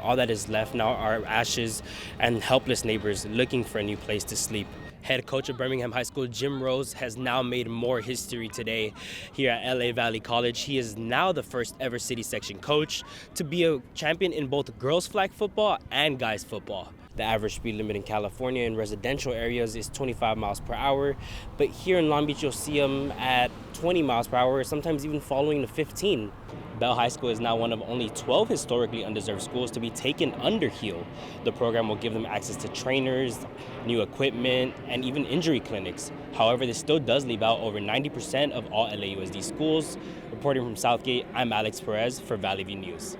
All that is left now are ashes and helpless neighbors looking for a new place to sleep. Head coach of Birmingham High School, Jim Rose, has now made more history today here at LA Valley College. He is now the first ever city section coach to be a champion in both girls flag football and guys football. The average speed limit in California in residential areas is 25 miles per hour, but here in Long Beach you'll see them at 20 miles per hour, sometimes even following the 15. Bell High School is now one of only 12 historically undeserved schools to be taken under HEAL. The program will give them access to trainers, new equipment, and even injury clinics. However, this still does leave out over 90% of all LAUSD schools. Reporting from Southgate, I'm Alex Perez for Valley View News.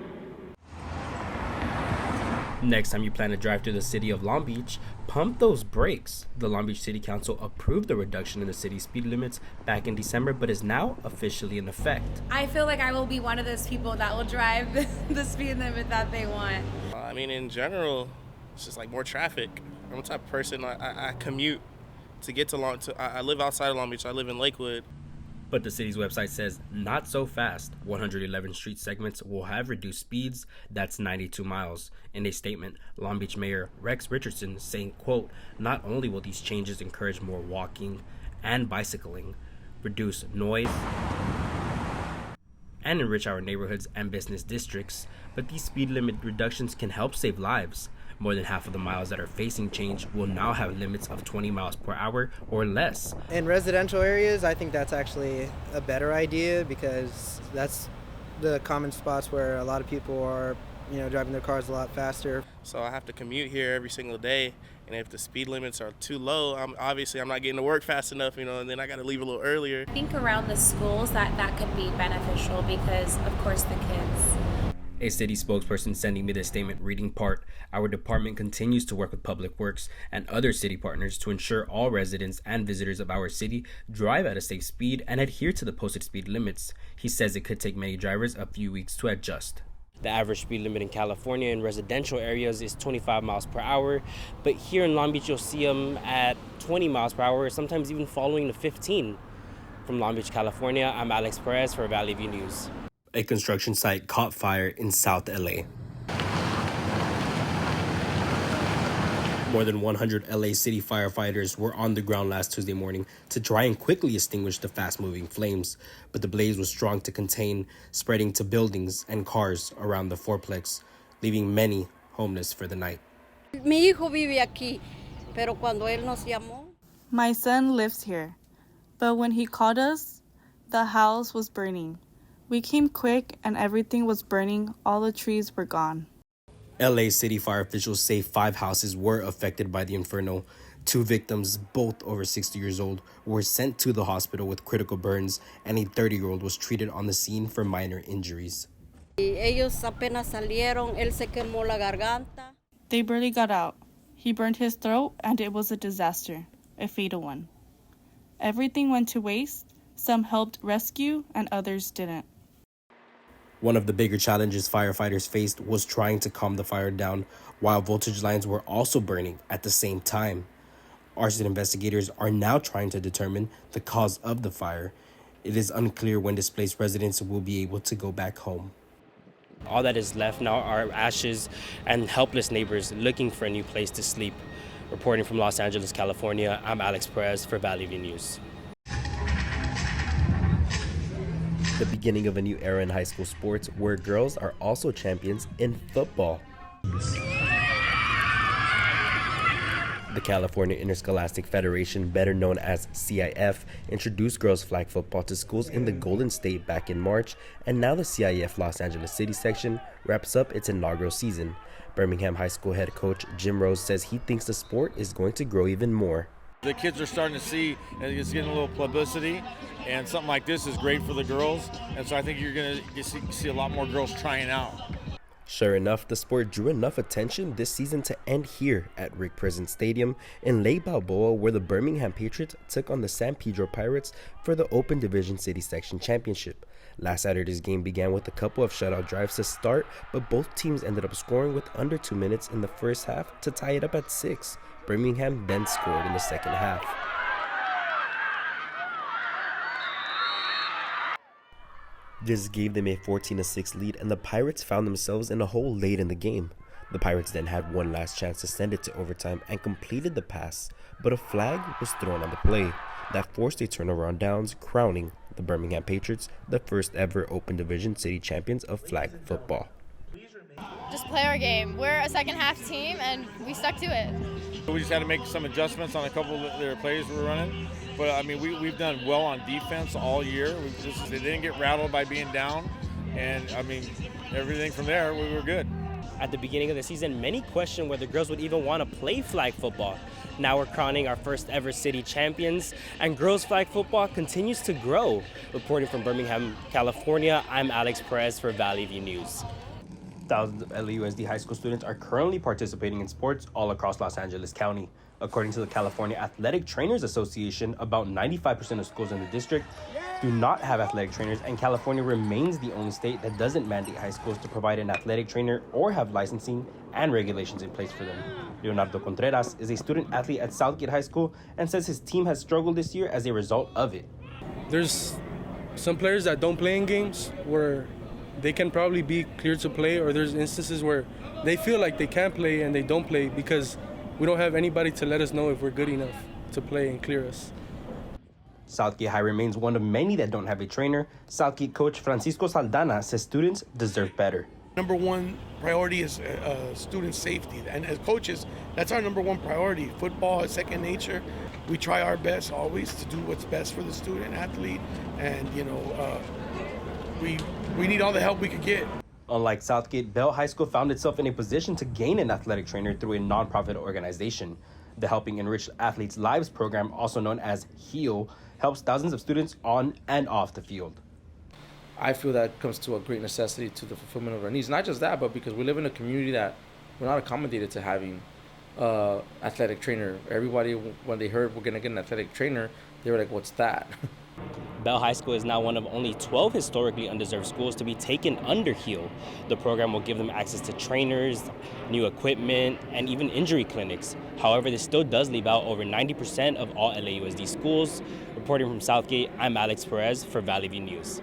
Next time you plan to drive to the city of Long Beach, pump those brakes. The Long Beach City Council approved the reduction in the city's speed limits back in December, but is now officially in effect. I feel like I will be one of those people that will drive the speed limit that they want. I mean, in general, it's just like more traffic. I'm the type of person, I commute to get to I live outside of Long Beach. I live in Lakewood. But the city's website says not so fast. 111 street segments will have reduced speeds. That's 92 miles. In a statement, Long Beach Mayor Rex Richardson saying, quote, "Not only will these changes encourage more walking and bicycling, reduce noise, and enrich our neighborhoods and business districts, but these speed limit reductions can help save lives. More than half of the miles that are facing change will now have limits of 20 miles per hour or less." In residential areas, I think that's actually a better idea because that's the common spots where a lot of people are, driving their cars a lot faster. So I have to commute here every single day, and if the speed limits are too low, I'm not getting to work fast enough, and then I got to leave a little earlier. I think around the schools that could be beneficial because, of course, the kids. A city spokesperson sending me this statement reading part, "Our department continues to work with Public Works and other city partners to ensure all residents and visitors of our city drive at a safe speed and adhere to the posted speed limits." He says it could take many drivers a few weeks to adjust. The average speed limit in California in residential areas is 25 miles per hour, but here in Long Beach you'll see them at 20 miles per hour, sometimes even following the 15. From Long Beach, California, I'm Alex Perez for Valley View News. A construction site caught fire in South LA. More than 100 LA City firefighters were on the ground last Tuesday morning to try and quickly extinguish the fast-moving flames, but the blaze was strong to contain, spreading to buildings and cars around the fourplex, leaving many homeless for the night. Mi hijo vive aquí, pero cuando él nos llamó. My son lives here, but when he called us, the house was burning. We came quick and everything was burning. All the trees were gone. LA City fire officials say 5 houses were affected by the inferno. 2 victims, both over 60 years old, were sent to the hospital with critical burns, and a 30-year-old was treated on the scene for minor injuries. Ellos apenas salieron, él se quemó la garganta. They barely got out. He burned his throat and it was a disaster, a fatal one. Everything went to waste. Some helped rescue and others didn't. One of the bigger challenges firefighters faced was trying to calm the fire down while voltage lines were also burning at the same time. Arson investigators are now trying to determine the cause of the fire. It is unclear when displaced residents will be able to go back home. All that is left now are ashes and helpless neighbors looking for a new place to sleep. Reporting from Los Angeles, California, I'm Alex Perez for Valley View News. The beginning of a new era in high school sports where girls are also champions in football. The California Interscholastic Federation, better known as CIF, introduced girls flag football to schools in the Golden State back in March, and now the CIF Los Angeles City section wraps up its inaugural season. Birmingham High School head coach Jim Rose says he thinks the sport is going to grow even more. The kids are starting to see, and it's getting a little publicity, and something like this is great for the girls, and so I think you're going to see a lot more girls trying out. Sure enough, the sport drew enough attention this season to end here at Rick Prison Stadium in Lake Balboa, where the Birmingham Patriots took on the San Pedro Pirates for the Open Division City Section Championship. Last Saturday's game began with a couple of shutout drives to start, but both teams ended up scoring with under 2 minutes in the first half to tie it up at 6. Birmingham then scored in the second half. This gave them a 14-6 lead, and the Pirates found themselves in a hole late in the game. The Pirates then had one last chance to send it to overtime and completed the pass, but a flag was thrown on the play that forced a turnaround downs, crowning the Birmingham Patriots the first ever Open Division City champions of flag football. Just play our game. We're a second half team and we stuck to it. We just had to make some adjustments on a couple of their plays we were running. But I mean, we've done well on defense all year. They didn't get rattled by being down. And I mean, everything from there, we were good. At the beginning of the season, many questioned whether girls would even want to play flag football. Now we're crowning our first ever city champions, and girls flag football continues to grow. Reporting from Birmingham, California, I'm Alex Perez for Valley View News. Thousands of LAUSD high school students are currently participating in sports all across Los Angeles County. According to the California Athletic Trainers Association, about 95% of schools in the district do not have athletic trainers, and California remains the only state that doesn't mandate high schools to provide an athletic trainer or have licensing and regulations in place for them. Leonardo Contreras is a student athlete at Southgate High School and says his team has struggled this year as a result of it. There's some players that don't play in games where they can probably be cleared to play, or there's instances where they feel like they can play and they don't play because we don't have anybody to let us know if we're good enough to play and clear us. Southgate High remains one of many that don't have a trainer. Southgate coach Francisco Saldana says students deserve better. Number one priority is student safety, and as coaches, that's our number one priority. Football is second nature. We try our best always to do what's best for the student athlete, and we need all the help we could get. Unlike Southgate, Bell High School found itself in a position to gain an athletic trainer through a nonprofit organization. The Helping Enrich Athletes' Lives program, also known as HEAL, helps thousands of students on and off the field. I feel that comes to a great necessity to the fulfillment of our needs. Not just that, but because we live in a community that we're not accommodated to having athletic trainer. Everybody, when they heard we're going to get an athletic trainer, they were like, what's that? Bell High School is now one of only 12 historically undeserved schools to be taken under HEAL. The program will give them access to trainers, new equipment, and even injury clinics. However, this still does leave out over 90% of all LAUSD schools. Reporting from Southgate, I'm Alex Perez for Valley View News.